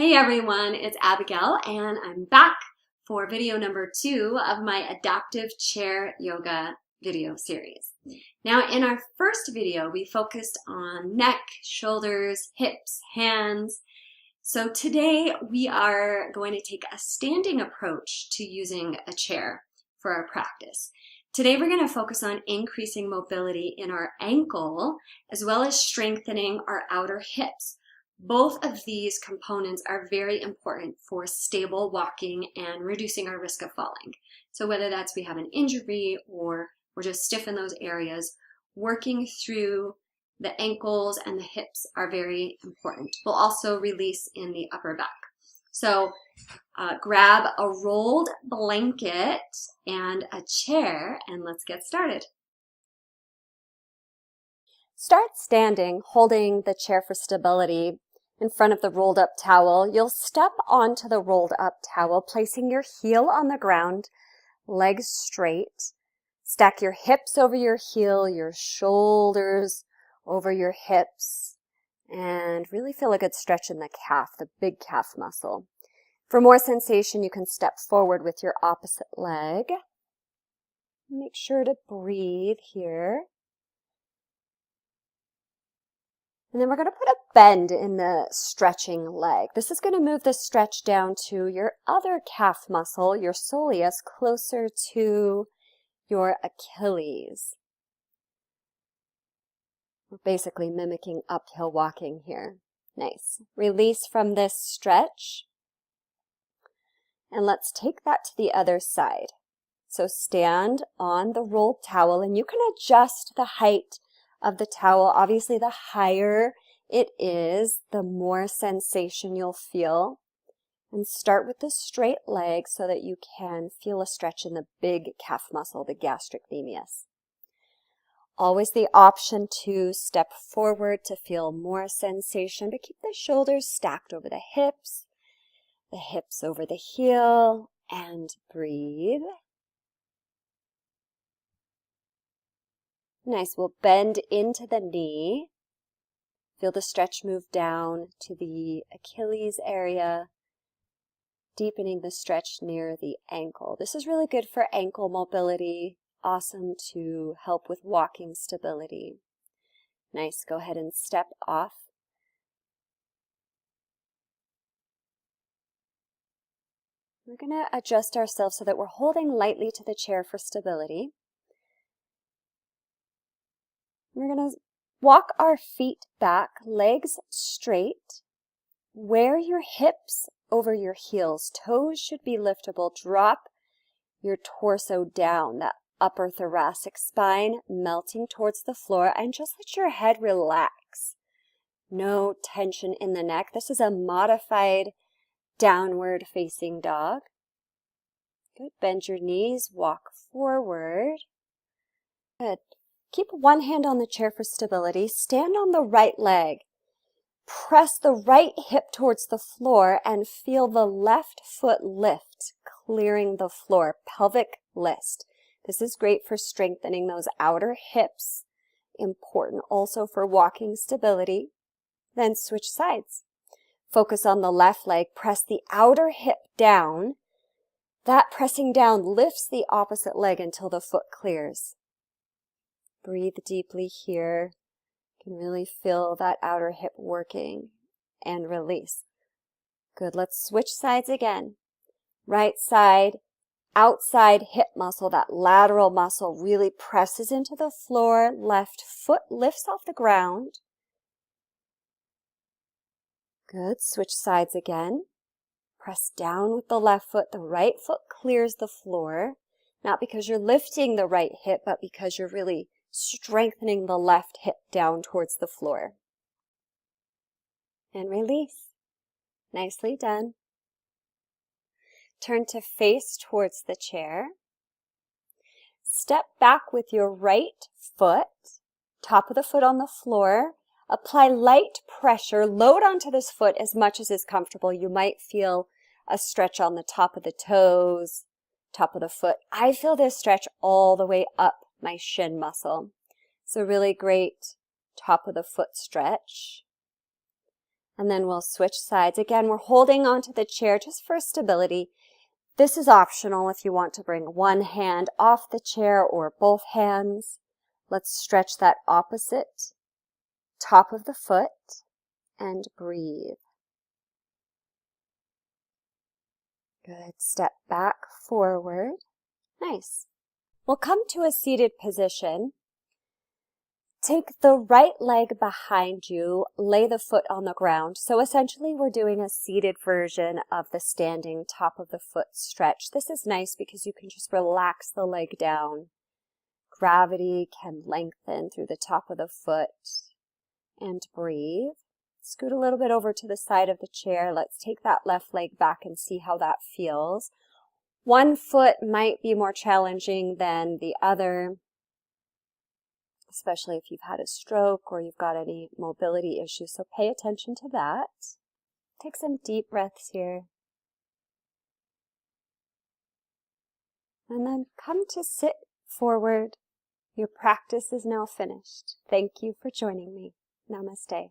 Hey everyone, it's Abigail and I'm back for video number 2 of my adaptive chair yoga video series. Now in our first video we focused on neck, shoulders, hips, hands. So today we are going to take a standing approach to using a chair for our practice. Today we're going to focus on increasing mobility in our ankle as well as strengthening our outer hips. Both of these components are very important for stable walking and reducing our risk of falling. So whether that's we have an injury or we're just stiff in those areas, working through the ankles and the hips are very important. We'll also release in the upper back. So grab a rolled blanket and a chair and let's get started. Start standing, holding the chair for stability in front of the rolled up towel. You'll step onto the rolled up towel, placing your heel on the ground, legs straight. Stack your hips over your heel, your shoulders over your hips, and really feel a good stretch in the calf, the big calf muscle. For more sensation, you can step forward with your opposite leg. Make sure to breathe here. And then we're going to put a bend in the stretching leg. This is going to move the stretch down to your other calf muscle, your soleus, closer to your Achilles. We're basically mimicking uphill walking here. Nice. Release from this stretch. And let's take that to the other side. So stand on the rolled towel and you can adjust the height of the towel. Obviously, the higher it is, the more sensation you'll feel. And start with the straight leg so that you can feel a stretch in the big calf muscle, the gastrocnemius. Always the option to step forward to feel more sensation, but keep the shoulders stacked over the hips over the heel, and breathe. Nice, we'll bend into the knee. Feel the stretch move down to the Achilles area, deepening the stretch near the ankle. This is really good for ankle mobility, awesome to help with walking stability. Nice, go ahead and step off. We're going to adjust ourselves so that we're holding lightly to the chair for stability. We're going to walk our feet back, legs straight. Wear your hips over your heels. Toes should be liftable. Drop your torso down, that upper thoracic spine melting towards the floor, and just let your head relax. No tension in the neck. This is a modified downward facing dog. Good. Bend your knees, walk forward. Good. Keep one hand on the chair for stability. Stand on the right leg. Press the right hip towards the floor and feel the left foot lift, clearing the floor. Pelvic lift. This is great for strengthening those outer hips. Important also for walking stability. Then switch sides. Focus on the left leg. Press the outer hip down. That pressing down lifts the opposite leg until the foot clears. Breathe deeply here. You can really feel that outer hip working and release. Good. Let's switch sides again. Right side, outside hip muscle, that lateral muscle really presses into the floor. Left foot lifts off the ground. Good. Switch sides again. Press down with the left foot. The right foot clears the floor. Not because you're lifting the right hip, but because you're really strengthening the left hip down towards the floor. And release. Nicely done. Turn to face towards the chair. Step back with your right foot, top of the foot on the floor. Apply light pressure. Load onto this foot as much as is comfortable. You might feel a stretch on the top of the toes, top of the foot. I feel this stretch all the way up my shin muscle. It's a really great top of the foot stretch. And then we'll switch sides. Again, we're holding onto the chair just for stability. This is optional if you want to bring one hand off the chair or both hands. Let's stretch that opposite top of the foot and breathe. Good. Step back forward. Nice. We'll come to a seated position. Take the right leg behind you, lay the foot on the ground. So essentially we're doing a seated version of the standing top of the foot stretch. This is nice because you can just relax the leg down. Gravity can lengthen through the top of the foot. And breathe. Scoot a little bit over to the side of the chair. Let's take that left leg back and see how that feels. One foot might be more challenging than the other, especially if you've had a stroke or you've got any mobility issues. So pay attention to that. Take some deep breaths here. And then come to sit forward. Your practice is now finished. Thank you for joining me. Namaste.